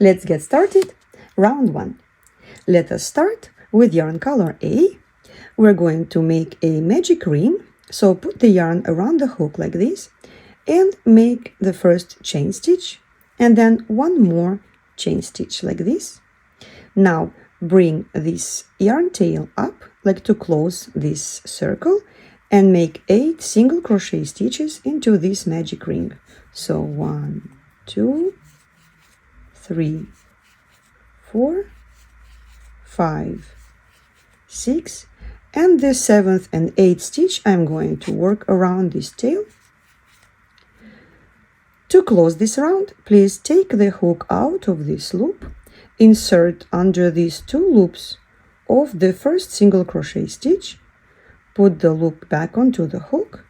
Let's get started. Round 1. Let us start with yarn color A. We're going to make a magic ring. So put the yarn around the hook like this and make the first chain stitch and then one more chain stitch like this. Now bring this yarn tail up like to close this circle and make 8 single crochet stitches into this magic ring. So 1, 2, 3, 4, 5, 6, and the 7th and 8th stitch I'm going to work around this tail. To close this round, please take the hook out of this loop, insert under these 2 loops of the first single crochet stitch, put the loop back onto the hook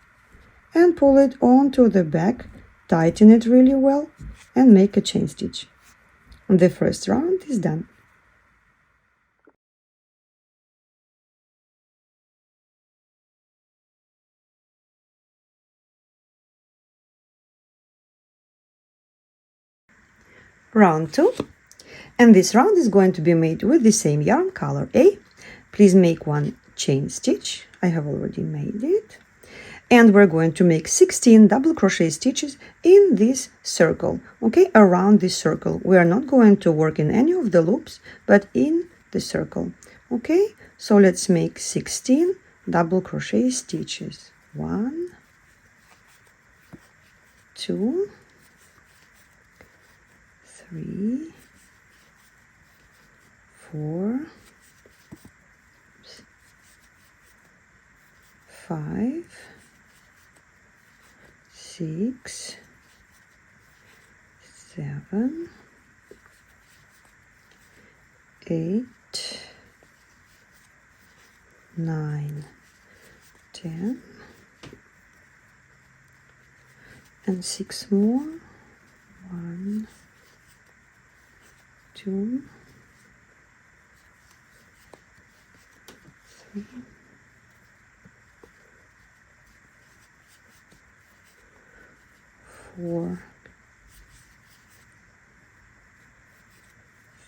and pull it onto the back, tighten it really well and make a chain stitch. The first round is done. Round 2, and this round is going to be made with the same yarn color A. Please make 1 chain stitch. I have already made it, and we're going to make 16 double crochet stitches in this circle, okay, around this circle. We are not going to work in any of the loops but in the circle, okay. So let's make 16 double crochet stitches. 1, 2, 3, 4, 5, 6, 7, 8, 9, 10, and 6 more. 1, 2, 3, 4,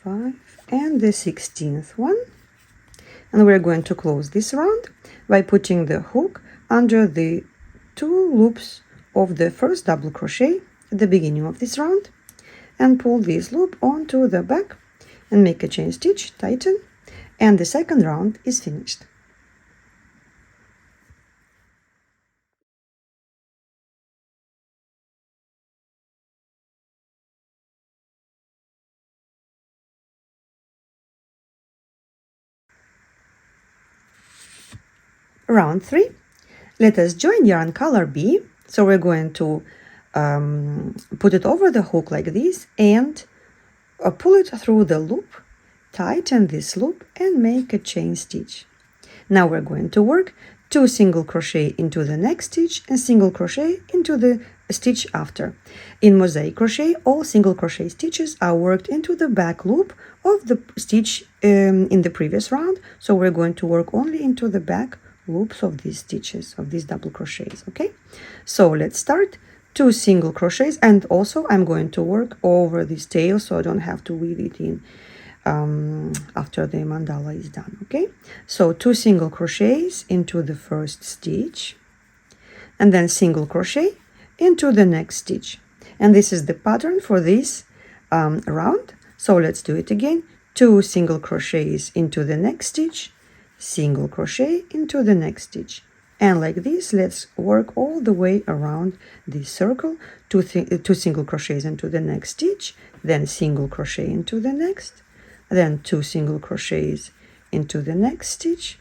5, and the 16th one. And we're going to close this round by putting the hook under the 2 loops of the first double crochet at the beginning of this round and pull this loop onto the back and make a chain stitch, tighten, and the second round is finished. Round 3. Let us join yarn color B. So we're going to put it over the hook like this and pull it through the loop, tighten this loop and make a chain stitch. Now we're going to work 2 single crochet into the next stitch and single crochet into the stitch after. In mosaic crochet, all single crochet stitches are worked into the back loop of the stitch in the previous round, so we're going to work only into the back loops of these stitches, of these double crochets, okay? So let's start. 2 single crochets, and also I'm going to work over this tail so I don't have to weave it in after the mandala is done, okay? So 2 single crochets into the first stitch and then single crochet into the next stitch, and this is the pattern for this round. So let's do it again. 2 single crochets into the next stitch, single crochet into the next stitch, and like this let's work all the way around this circle. 2 single crochets into the next stitch, then single crochet into the next, then 2 single crochets into the next stitch,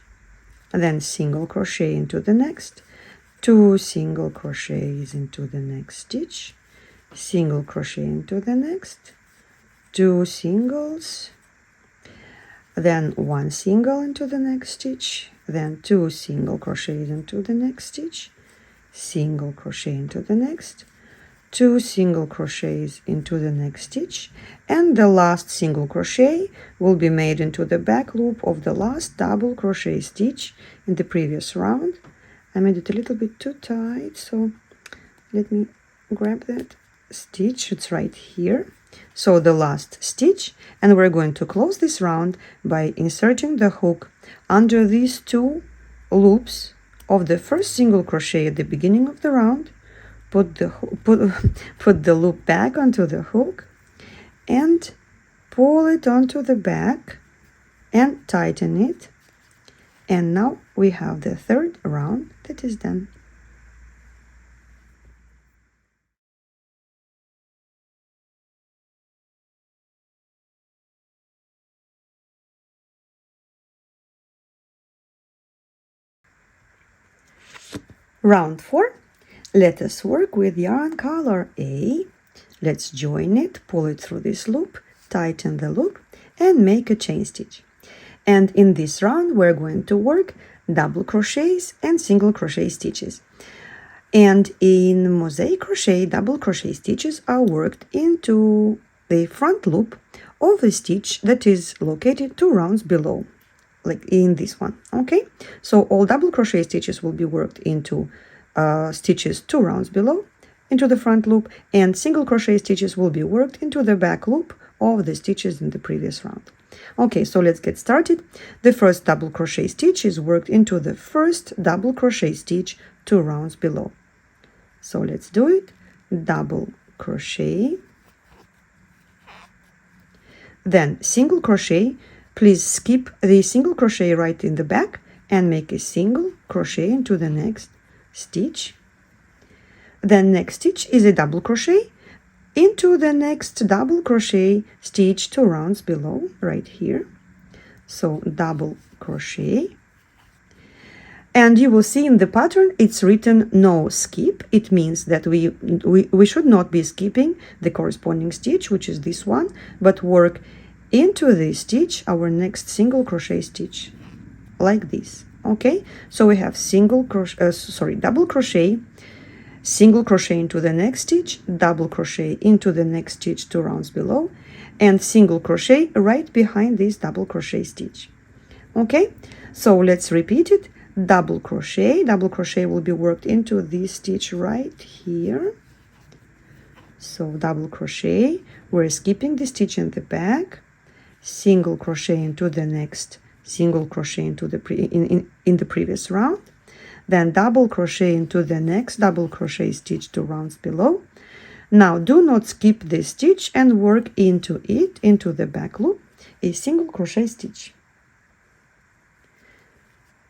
then single crochet into the next, 2 single crochets into the next stitch, single crochet into the next, 2 singles, then 1 single into the next stitch, then 2 single crochets into the next stitch, single crochet into the next, 2 single crochets into the next stitch, and the last single crochet will be made into the back loop of the last double crochet stitch in the previous round. I made it a little bit too tight, so let me grab that stitch. It's right here. so the last stitch, and we're going to close this round by inserting the hook under these two loops of the first single crochet at the beginning of the round. Put the loop back onto the hook and pull it onto the back and tighten it. And now we have the third round that is done. Round 4. Let us work with yarn color A. Let's join it, pull it through this loop, tighten the loop, and make a chain stitch. And in this round, we're going to work double crochets and single crochet stitches. And in mosaic crochet, double crochet stitches are worked into the front loop of a stitch that is located 2 rounds below, like in this one. Okay, so all double crochet stitches will be worked into stitches 2 rounds below into the front loop, and single crochet stitches will be worked into the back loop of the stitches in the previous round. Okay, so let's get started. The first double crochet stitch is worked into the first double crochet stitch 2 rounds below. So let's do it. Double crochet, then single crochet. Please skip the single crochet right in the back and make a single crochet into the next stitch. Then next stitch is a double crochet into the next double crochet stitch 2 rounds below, right here. So double crochet. And you will see in the pattern it's written no skip. It means that we should not be skipping the corresponding stitch, which is this one, but work into this stitch our next single crochet stitch, like this. Okay, so we have double crochet, single crochet into the next stitch, double crochet into the next stitch 2 rounds below, and single crochet right behind this double crochet stitch. Okay, so let's repeat it. Double crochet will be worked into this stitch right here. So double crochet, we're skipping the stitch in the back, single crochet into the next single crochet into the in the previous round, then double crochet into the next double crochet stitch 2 rounds below. Now do not skip this stitch and work into the back loop a single crochet stitch.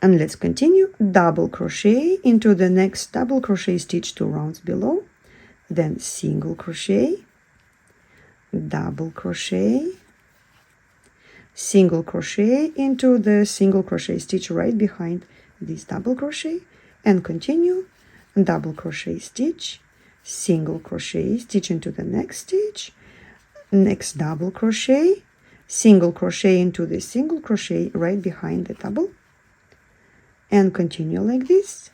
And let's continue. Double crochet into the next double crochet stitch 2 rounds below, then single crochet, double crochet, single crochet into the single crochet stitch right behind this double crochet, and continue. Double crochet stitch, single crochet stitch into the next stitch, next double crochet, single crochet into the single crochet right behind the double, and continue like this.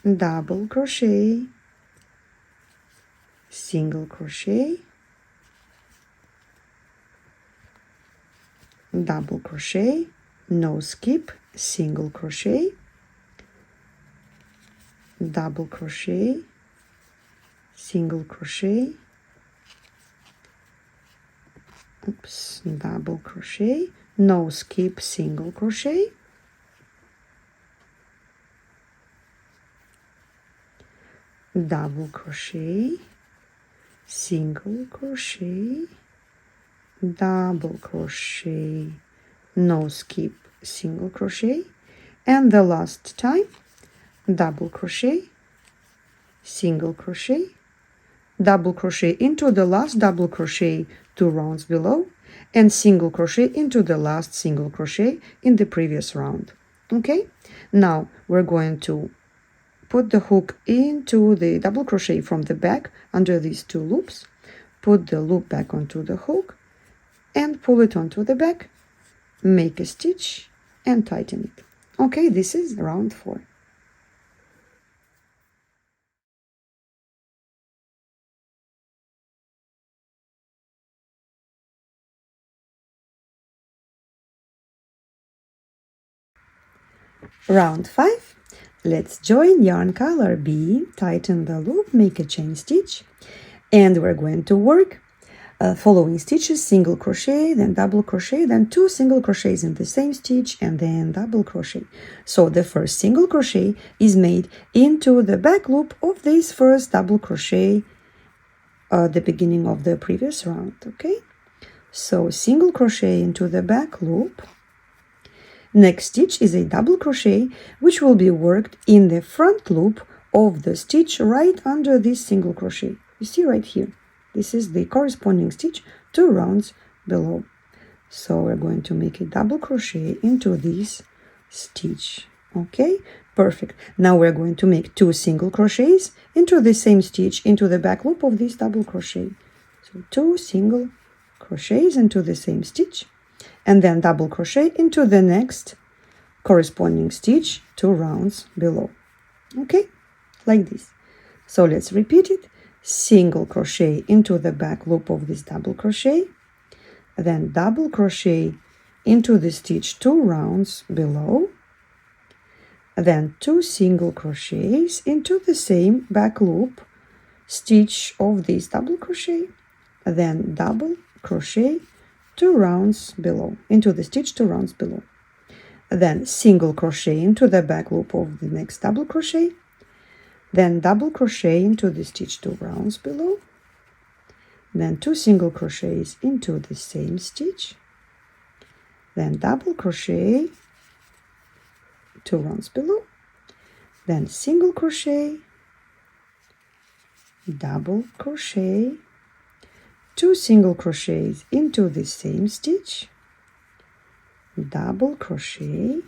Double crochet, single crochet, double crochet, no skip, single crochet, double crochet, single crochet, double crochet, no skip, single crochet, double crochet, single crochet, double crochet, no skip, single crochet, and the last time double crochet, single crochet, double crochet into the last double crochet 2 rounds below, and single crochet into the last single crochet in the previous round. Okay, now we're going to put the hook into the double crochet from the back under these 2 loops, put the loop back onto the hook and pull it onto the back, make a stitch and tighten it. Okay, this is round 4. Round 5. Let's join yarn color B, tighten the loop, make a chain stitch, and we're going to work following stitches, single crochet, then double crochet, then 2 single crochets in the same stitch, and then double crochet. So the first single crochet is made into the back loop of this first double crochet at the beginning of the previous round. Okay, so single crochet into the back loop. Next stitch is a double crochet, which will be worked in the front loop of the stitch right under this single crochet. You see right here, this is the corresponding stitch 2 rounds below. So we're going to make a double crochet into this stitch. Okay, perfect. Now we're going to make 2 single crochets into the same stitch into the back loop of this double crochet. So 2 single crochets into the same stitch, and then double crochet into the next corresponding stitch 2 rounds below. Okay, like this. So let's repeat it. Single crochet into the back loop of this double crochet, then double crochet into the stitch 2 rounds below, then 2 single crochets into the same back loop stitch of this double crochet, then double crochet 2 rounds below into the stitch 2 rounds below, then single crochet into the back loop of the next double crochet, then double crochet into the stitch 2 rounds below, then 2 single crochets into the same stitch, then double crochet 2 rounds below, then single crochet, double crochet, 2 single crochets into the same stitch, double crochet,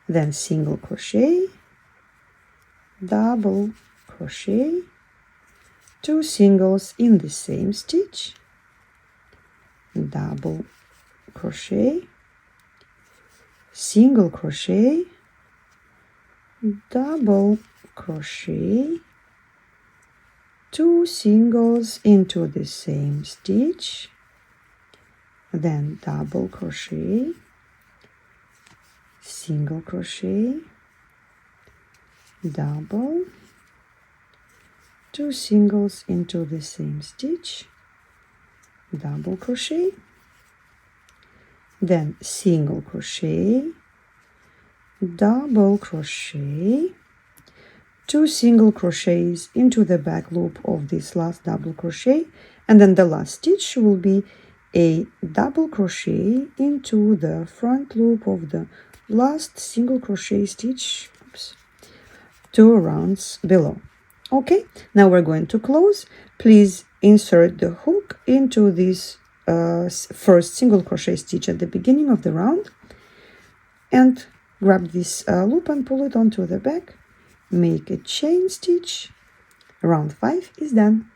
then single crochet, double crochet, 2 singles in the same stitch, double crochet, single crochet, double crochet, 2 singles into the same stitch, then double crochet, single crochet, double, 2 singles into the same stitch, double crochet, then single crochet, double crochet, 2 single crochets into the back loop of this last double crochet, and then the last stitch will be a double crochet into the front loop of the last single crochet stitch, 2 rounds below. Okay, now we're going to close. Please insert the hook into this first single crochet stitch at the beginning of the round, and grab this loop and pull it onto the back. Make a chain stitch. Round 5 is done.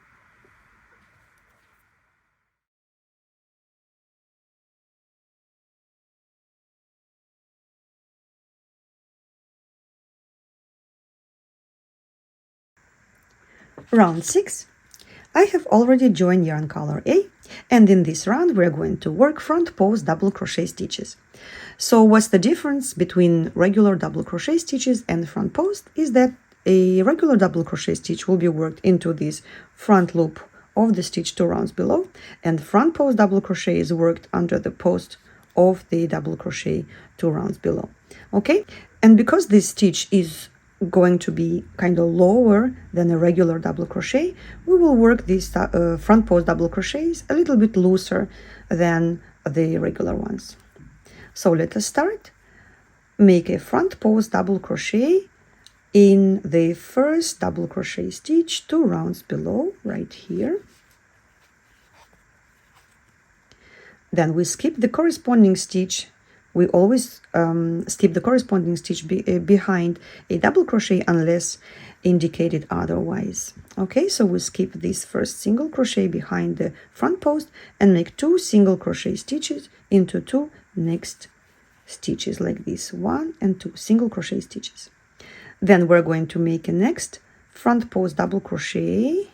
Round 6. I have already joined yarn color A, and in this round we're going to work front post double crochet stitches. So what's the difference between regular double crochet stitches and front post is that a regular double crochet stitch will be worked into this front loop of the stitch 2 rounds below, and front post double crochet is worked under the post of the double crochet 2 rounds below. Okay, and because this stitch is going to be kind of lower than a regular double crochet, we will work these front post double crochets a little bit looser than the regular ones. So let us start. Make a front post double crochet in the first double crochet stitch 2 rounds below, right here. Then we skip the corresponding stitch. We always skip the corresponding stitch behind a double crochet unless indicated otherwise. Okay, so we skip this first single crochet behind the front post and make 2 single crochet stitches into 2 next stitches like this, 1 and 2 single crochet stitches. Then we're going to make a next front post double crochet.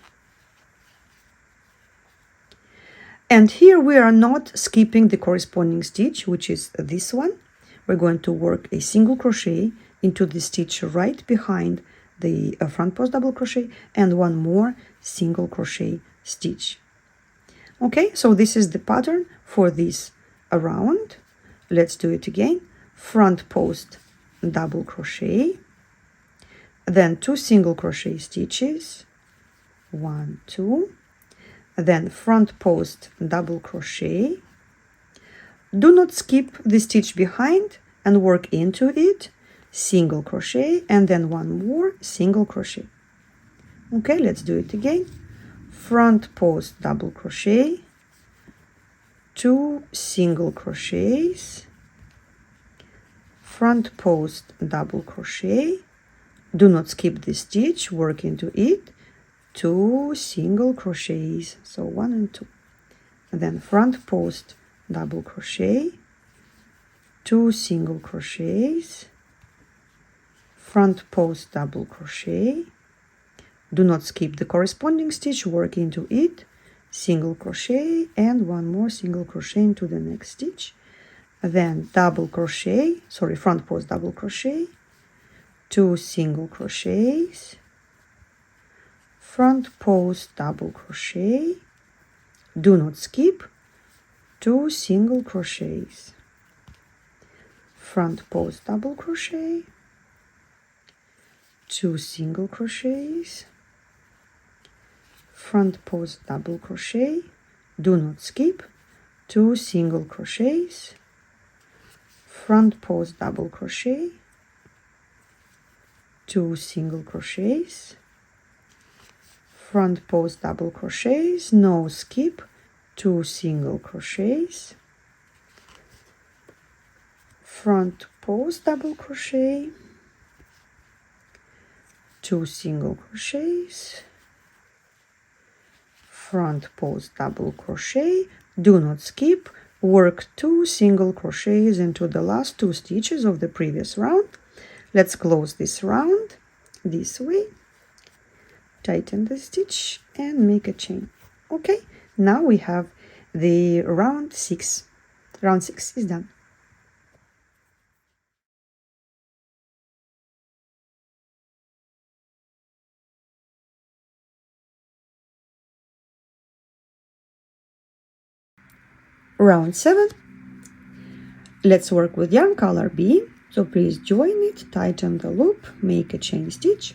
And here we are not skipping the corresponding stitch, which is this one. We're going to work a single crochet into the stitch right behind the front post double crochet and 1 more single crochet stitch. Okay, so this is the pattern for this round. Let's do it again. Front post double crochet, then 2 single crochet stitches, 1, 2, then front post double crochet. Do not skip the stitch behind and work into it, single crochet, and then 1 more single crochet. Okay, let's do it again. Front post double crochet, 2 single crochets, front post double crochet. Do not skip the stitch, work into it, 2 single crochets, so 1 and 2, and then front post double crochet, 2 single crochets, front post double crochet. Do not skip the corresponding stitch, work into it, single crochet, and 1 more single crochet into the next stitch, then double crochet, front post double crochet, 2 single crochets, front post double crochet. Do not skip, 2 single crochets, front post double crochet, 2 single crochets, front post double crochet. Do not skip, 2 single crochets, front post double crochet, 2 single crochets, front post double crochets, no skip, 2 single crochets, front post double crochet, 2 single crochets, front post double crochet. Do not skip, work 2 single crochets into the last 2 stitches of the previous round. Let's close this round this way, tighten the stitch and make a chain. Okay, now we have the round 6. Round 6 is done. Round 7. Let's work with yarn color B. So please join it, tighten the loop, make a chain stitch.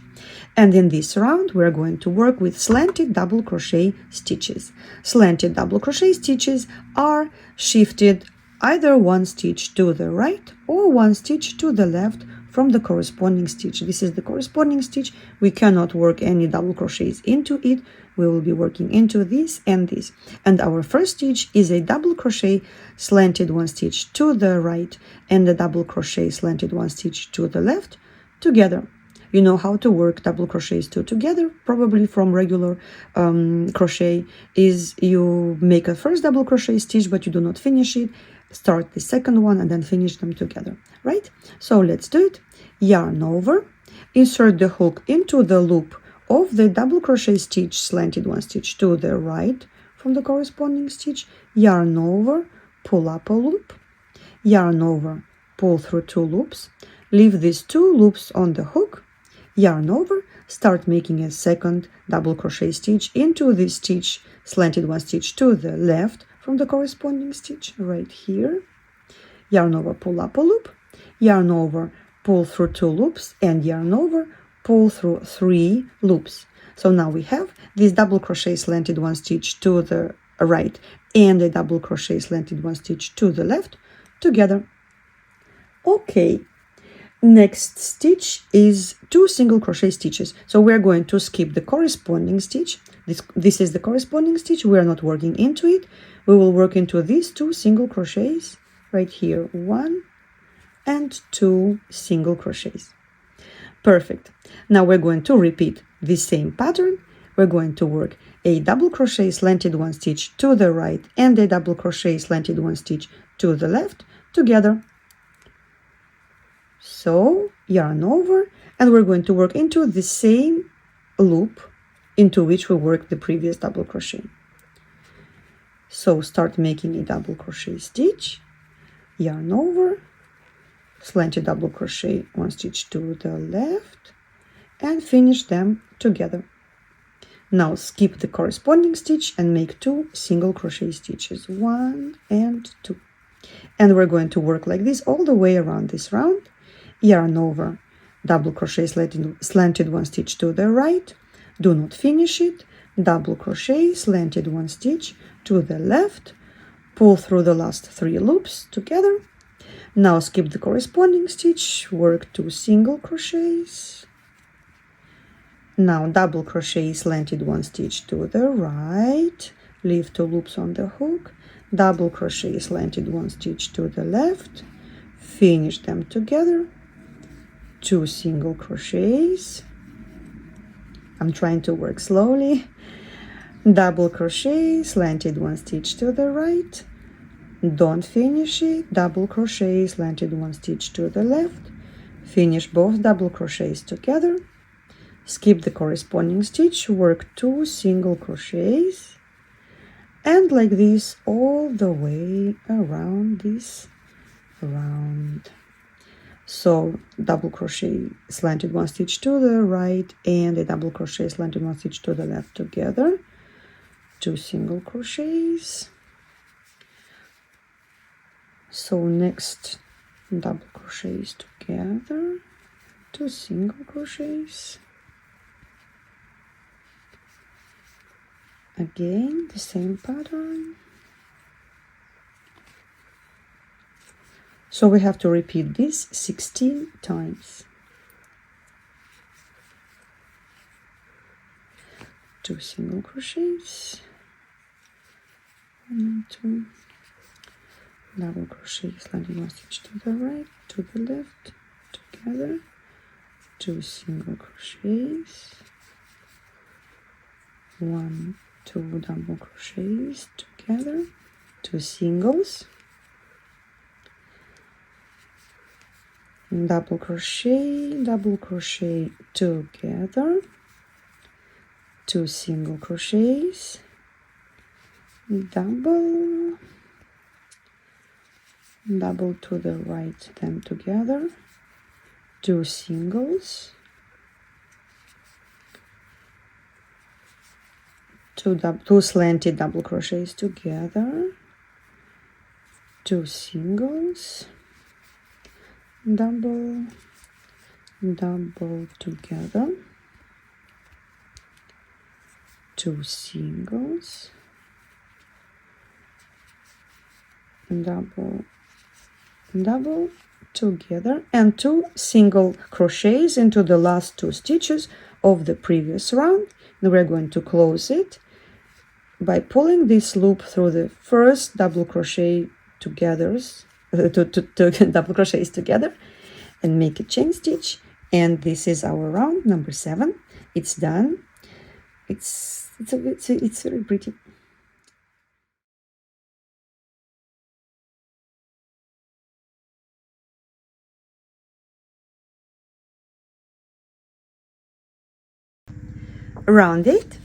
And in this round, we're going to work with slanted double crochet stitches. Slanted double crochet stitches are shifted either 1 stitch to the right or 1 stitch to the left from the corresponding stitch. This is the corresponding stitch. We cannot work any double crochets into it. We will be working into this and this. And our first stitch is a double crochet slanted 1 stitch to the right and a double crochet slanted 1 stitch to the left together. You know how to work double crochets 2 together, probably from regular crochet, is you make a first double crochet stitch, but you do not finish it. Start the second one and then finish them together, right? So let's do it. Yarn over, insert the hook into the loop of the double crochet stitch, slanted 1 stitch to the right from the corresponding stitch, yarn over, pull up a loop, yarn over, pull through 2 loops, leave these 2 loops on the hook, yarn over, start making a second double crochet stitch into this stitch, slanted 1 stitch to the left from the corresponding stitch right here, yarn over, pull up a loop, yarn over, pull through 2 loops, and yarn over, pull through 3 loops. So now we have this double crochet slanted 1 stitch to the right and a double crochet slanted 1 stitch to the left together. Okay, next stitch is 2 single crochet stitches. So we're going to skip the corresponding stitch. This is the corresponding stitch. We are not working into it. We will work into these 2 single crochets right here, 1 and 2 single crochets. Perfect. Now we're going to repeat the same pattern. We're going to work a double crochet slanted 1 stitch to the right and a double crochet slanted 1 stitch to the left together. So yarn over, and we're going to work into the same loop into which we worked the previous double crochet. So start making a double crochet stitch, yarn over, slanted double crochet 1 stitch to the left, and finish them together. Now skip the corresponding stitch and make 2 single crochet stitches, 1 and 2. And we're going to work like this all the way around this round. Yarn over, double crochet, slanted 1 stitch to the right, do not finish it, double crochet, slanted 1 stitch to the left, pull through the last 3 loops together. Now skip the corresponding stitch, work 2 single crochets. Now double crochet, slanted 1 stitch to the right, leave 2 loops on the hook, double crochet, slanted 1 stitch to the left, finish them together, 2 single crochets. I'm trying to work slowly. Double crochet, slanted 1 stitch to the right, don't finish it, double crochet, slanted 1 stitch to the left, finish both double crochets together, skip the corresponding stitch, work 2 single crochets, and like this all the way around this round. So double crochet, slanted 1 stitch to the right, and a double crochet, slanted 1 stitch to the left together, 2 single crochets. So next double crochets together, 2 single crochets. Again the same pattern. So we have to repeat this 16 times. 2 single crochets, 1 and 2, double crochet, slanted 1 stitch to the right, to the left, together, 2 single crochets, 1, 2 double crochets together, 2 singles, double crochet together, 2 single crochets, double to the right, them together, 2 singles, 2 slanted double crochets together, 2 singles, double together, 2 singles, double together, and 2 single crochets into the last 2 stitches of the previous round. And we're going to close it by pulling this loop through the first double crochet together, double crochets together, and make a chain stitch. And this is our round number 7. It's done. It's very pretty. Round 8,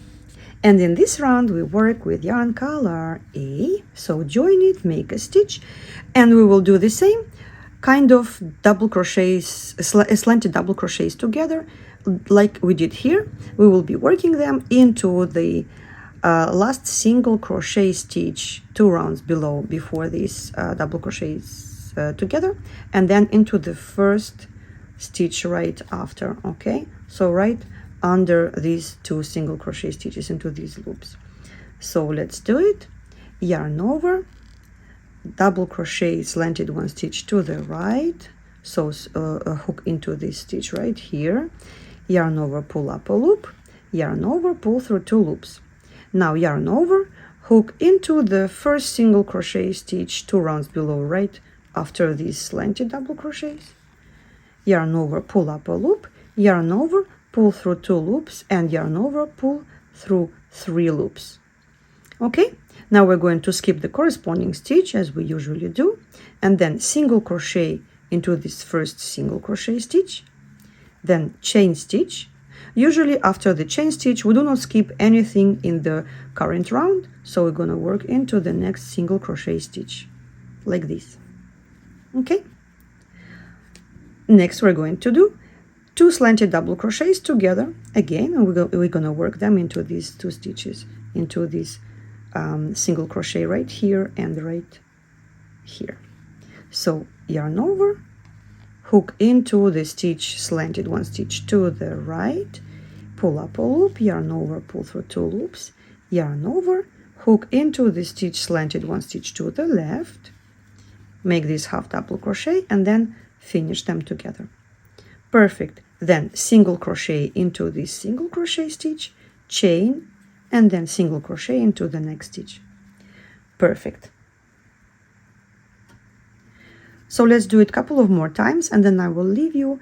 and in this round we work with yarn color A. So join it, make a stitch, and we will do the same kind of double crochets, slanted double crochets together like we did here. We will be working them into the last single crochet stitch 2 rounds below before these double crochets together, and then into the first stitch right after. Okay, so right under these 2 single crochet stitches into these loops. So let's do it. Yarn over, double crochet, slanted 1 stitch to the right, so hook into this stitch right here, yarn over, pull up a loop, yarn over, pull through 2 loops. Now yarn over, hook into the first single crochet stitch 2 rounds below right after these slanted double crochets, yarn over, pull up a loop, yarn over, pull through 2 loops, and yarn over, pull through 3 loops. Okay, now we're going to skip the corresponding stitch as we usually do, and then single crochet into this first single crochet stitch, then chain stitch. Usually after the chain stitch we do not skip anything in the current round, so we're going to work into the next single crochet stitch like this. Okay, next we're going to do 2 slanted double crochets together again, and we're gonna work them into these 2 stitches, into this single crochet right here and right here. So yarn over, hook into the stitch, slanted 1 stitch to the right, pull up a loop, yarn over, pull through 2 loops, yarn over, hook into the stitch, slanted 1 stitch to the left, make this half double crochet, and then finish them together. Perfect. Then single crochet into this single crochet stitch, chain, and then single crochet into the next stitch. Perfect. So let's do it a couple of more times, and then I will leave you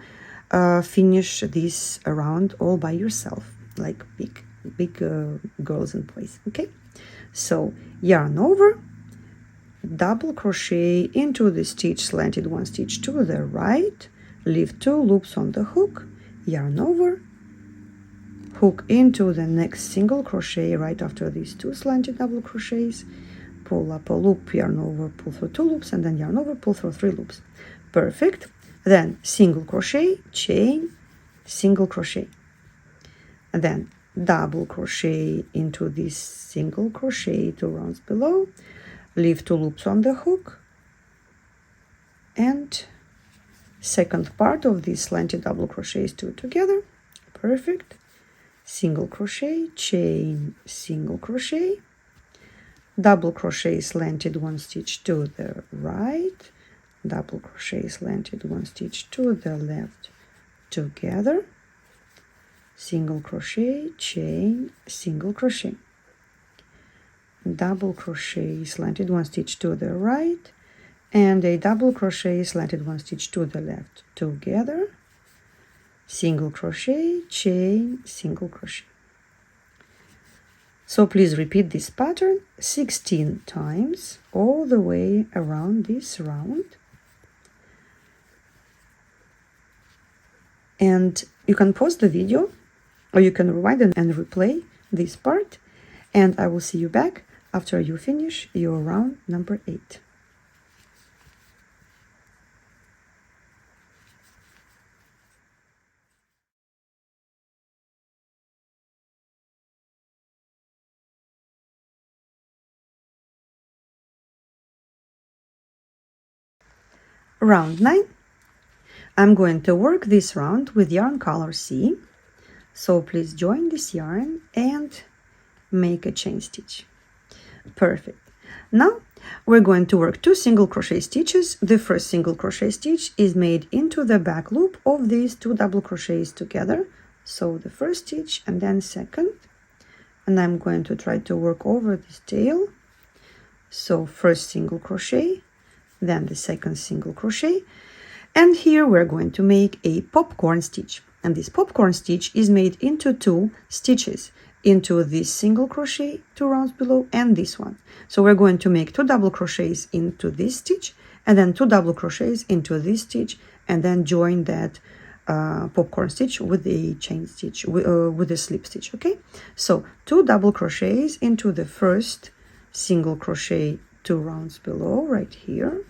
finish this around all by yourself, like big girls and boys. Okay, so yarn over, double crochet into the stitch, slanted 1 stitch to the right, leave 2 loops on the hook, yarn over, hook into the next single crochet right after these 2 slanted double crochets, pull up a loop, yarn over, pull through 2 loops, and then yarn over, pull through 3 loops. Perfect. Then single crochet, chain, single crochet, and then double crochet into this single crochet 2 rounds below, leave 2 loops on the hook, and second part of these slanted double crochets 2 together. Perfect. Single crochet, chain, single crochet, double crochet, slanted 1 stitch to the right, double crochet, slanted 1 stitch to the left together, single crochet, chain, single crochet, double crochet, slanted 1 stitch to the right, and a double crochet, slanted 1 stitch to the left together, single crochet, chain, single crochet. So please repeat this pattern 16 times all the way around this round. And you can pause the video, or you can rewind and replay this part, and I will see you back after you finish your round number 8. Round 9. I'm going to work this round with yarn color C, so please join this yarn and make a chain stitch. Perfect. Now we're going to work 2 single crochet stitches. The first single crochet stitch is made into the back loop of these 2 double crochets together, so the first stitch and then second, and I'm going to try to work over this tail. So first single crochet, then the second single crochet, and here we're going to make a popcorn stitch, and this popcorn stitch is made into 2 stitches, into this single crochet 2 rounds below and this one. So we're going to make 2 double crochets into this stitch, and then 2 double crochets into this stitch, and then join that popcorn stitch with a chain stitch, with a slip stitch. Okay, so 2 double crochets into the first single crochet 2 rounds below right here,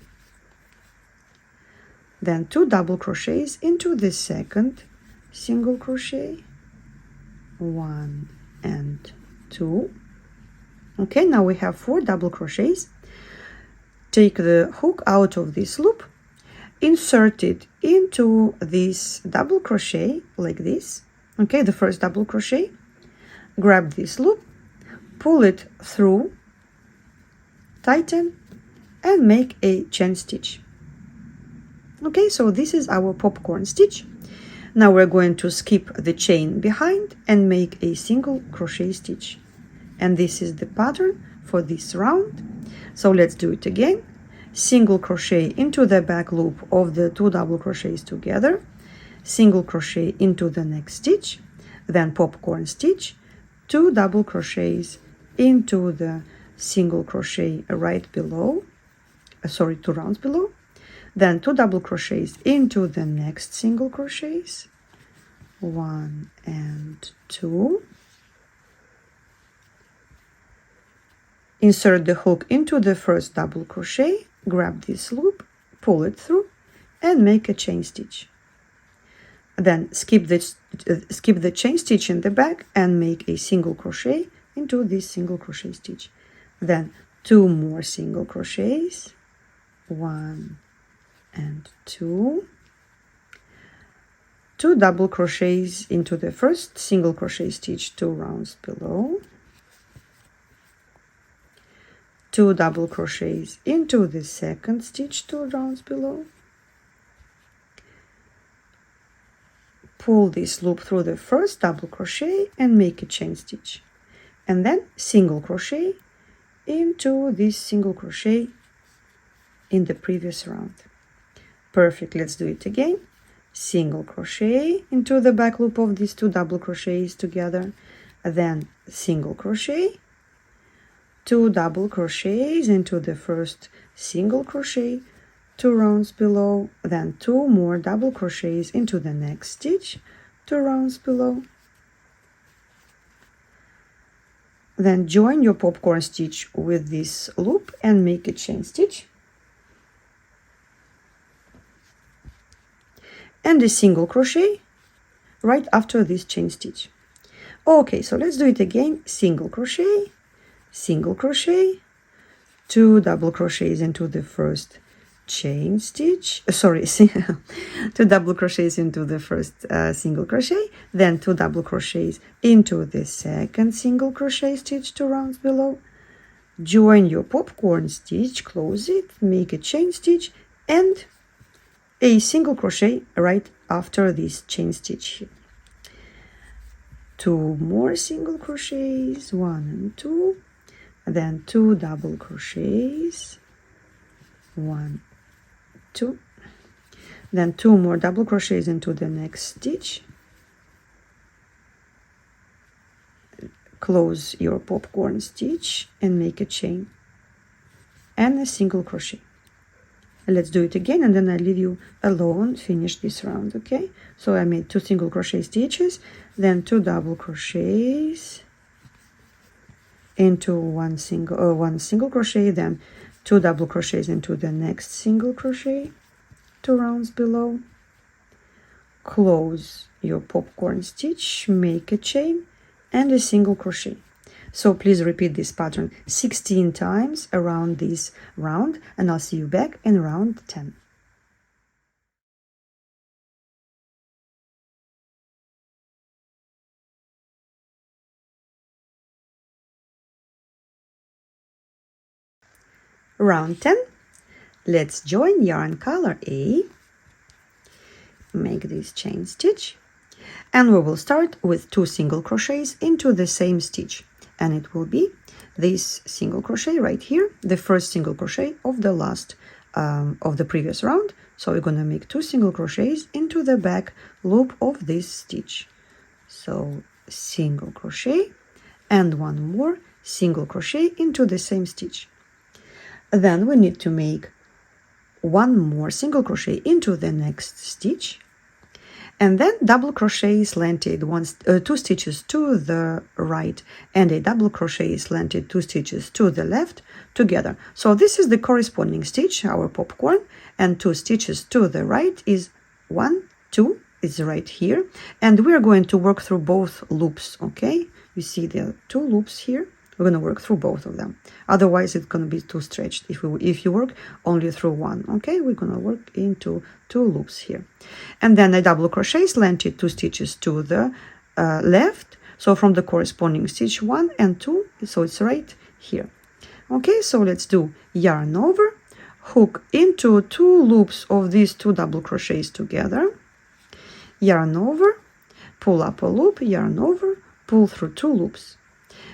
then 2 double crochets into the second single crochet, 1 and 2. Okay, now we have 4 double crochets. Take the hook out of this loop, insert it into this double crochet like this. Okay, the first double crochet, grab this loop, pull it through, tighten, and make a chain stitch. Okay, so this is our popcorn stitch. Now we're going to skip the chain behind and make a single crochet stitch, and this is the pattern for this round. So let's do it again. Single crochet into the back loop of the 2 double crochets together, single crochet into the next stitch, then popcorn stitch, 2 double crochets into the single crochet right below, 2 rounds below, then 2 double crochets into the next single crochets, 1 and 2, insert the hook into the first double crochet, grab this loop, pull it through, and make a chain stitch. Then skip the chain stitch in the back and make a single crochet into this single crochet stitch. Then 2 more single crochets, 1 and 2, 2 double crochets into the first single crochet stitch 2 rounds below, 2 double crochets into the second stitch 2 rounds below, pull this loop through the first double crochet and make a chain stitch, and then single crochet into this single crochet in the previous round. Perfect. Let's do it again. Single crochet into the back loop of these 2 double crochets together, then single crochet, 2 double crochets into the first single crochet 2 rounds below, then 2 more double crochets into the next stitch 2 rounds below. Then join your popcorn stitch with this loop and make a chain stitch and a single crochet right after this chain stitch. Okay, so let's do it again. Single crochet, 2 double crochets into the first chain stitch, 2 double crochets into the first single crochet, then 2 double crochets into the second single crochet stitch 2 rounds below. Join your popcorn stitch, close it, make a chain stitch and a single crochet right after this chain stitch here. 2 more single crochets, 1 and 2, then 2 double crochets, 1, 2, then 2 more double crochets into the next stitch. Close your popcorn stitch and make a chain and a single crochet. Let's do it again, and then I leave you alone, finish this round. Okay, so I made 2 single crochet stitches, then 2 double crochets into one single crochet, then 2 double crochets into the next single crochet 2 rounds below. Close your popcorn stitch, make a chain and a single crochet. So please repeat this pattern 16 times around this round, and I'll see you back in round 10. Round 10. Let's join yarn color A, make this chain stitch, and we will start with 2 single crochets into the same stitch, and it will be this single crochet right here, the first single crochet of the last of the previous round. So we're going to make 2 single crochets into the back loop of this stitch. So single crochet and 1 more single crochet into the same stitch. Then we need to make 1 more single crochet into the next stitch, and then double crochet slanted 2 stitches to the right and a double crochet slanted 2 stitches to the left together. So this is the corresponding stitch, our popcorn, and 2 stitches to the right is 1, 2 is right here, and we're going to work through both loops. Okay, you see there are 2 loops here. We're going to work through both of them. Otherwise, it's going to be too stretched if you work only through one. Okay, we're going to work into 2 loops here. And then a double crochet slanted 2 stitches to the left. So from the corresponding stitch 1 and 2, so it's right here. Okay, so let's do yarn over, hook into 2 loops of these 2 double crochets together, yarn over, pull up a loop, yarn over, pull through 2 loops.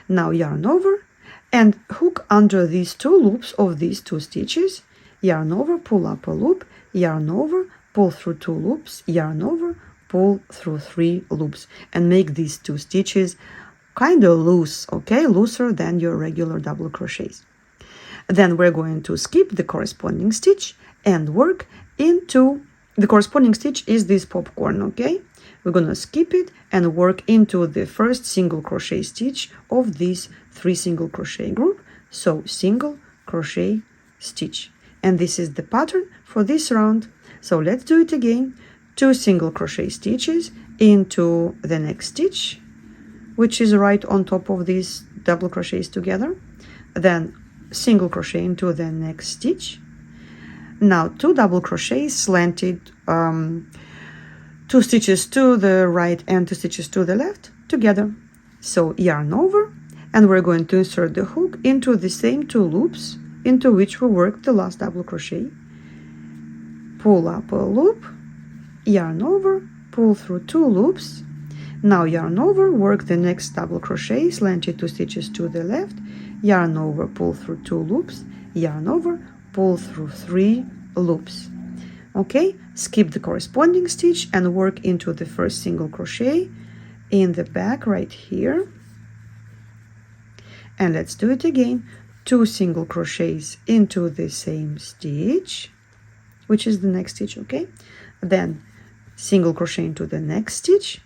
Now yarn over and hook under these 2 loops of these 2 stitches, yarn over, pull up a loop, yarn over, pull through 2 loops, yarn over, pull through 3 loops, and make these 2 stitches kind of loose, okay, looser than your regular double crochets. Then we're going to skip the corresponding stitch and work into the corresponding stitch is this popcorn. Okay, we're going to skip it and work into the first single crochet stitch of this 3 single crochet group. So single crochet stitch, and this is the pattern for this round. So let's do it again. 2 single crochet stitches into the next stitch, which is right on top of these double crochets together, then single crochet into the next stitch. Now 2 double crochets slanted, 2 stitches to the right and 2 stitches to the left together. So yarn over, and we're going to insert the hook into the same 2 loops into which we worked the last double crochet. Pull up a loop, yarn over, pull through 2 loops. Now yarn over, work the next double crochet, slanted 2 stitches to the left, yarn over, pull through 2 loops, yarn over, pull through 3 loops. Okay, skip the corresponding stitch and work into the first single crochet in the back right here. And let's do it again. 2 single crochets into the same stitch, which is the next stitch, okay? Then single crochet into the next stitch,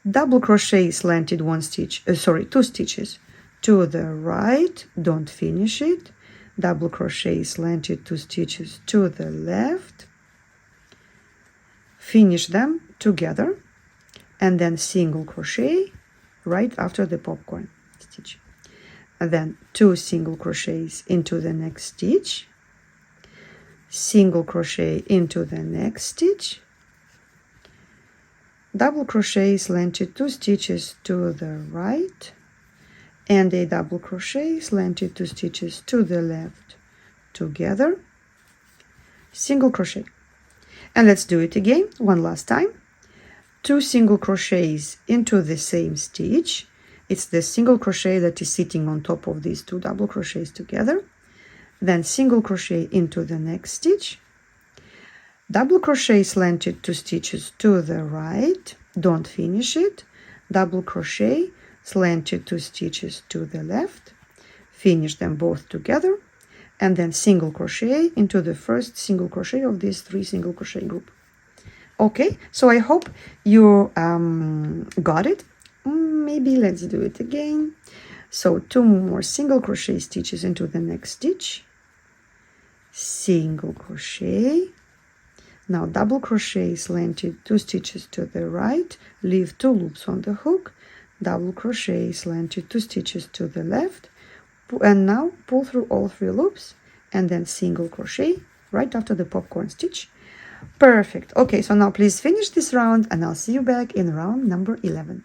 double crochet slanted 2 stitches to the right, don't finish it, double crochet slanted 2 stitches to the left, finish them together, and then single crochet right after the popcorn stitch. And then 2 single crochets into the next stitch, single crochet into the next stitch, double crochet slanted 2 stitches to the right, and a double crochet slanted 2 stitches to the left together, single crochet. And let's do it again one last time. 2 single crochets into the same stitch. It's the single crochet that is sitting on top of these 2 double crochets together. Then single crochet into the next stitch, double crochet slanted 2 stitches to the right, don't finish it, double crochet slanted 2 stitches to the left, finish them both together, and then single crochet into the first single crochet of this 3 single crochet group. Okay, so I hope you got it. Maybe let's do it again. So 2 more single crochet stitches into the next stitch, single crochet, now double crochet slanted 2 stitches to the right, leave 2 loops on the hook, double crochet slanted 2 stitches to the left, and now pull through all 3 loops, and then single crochet right after the popcorn stitch. Perfect. Okay, so now please finish this round, and I'll see you back in round number 11.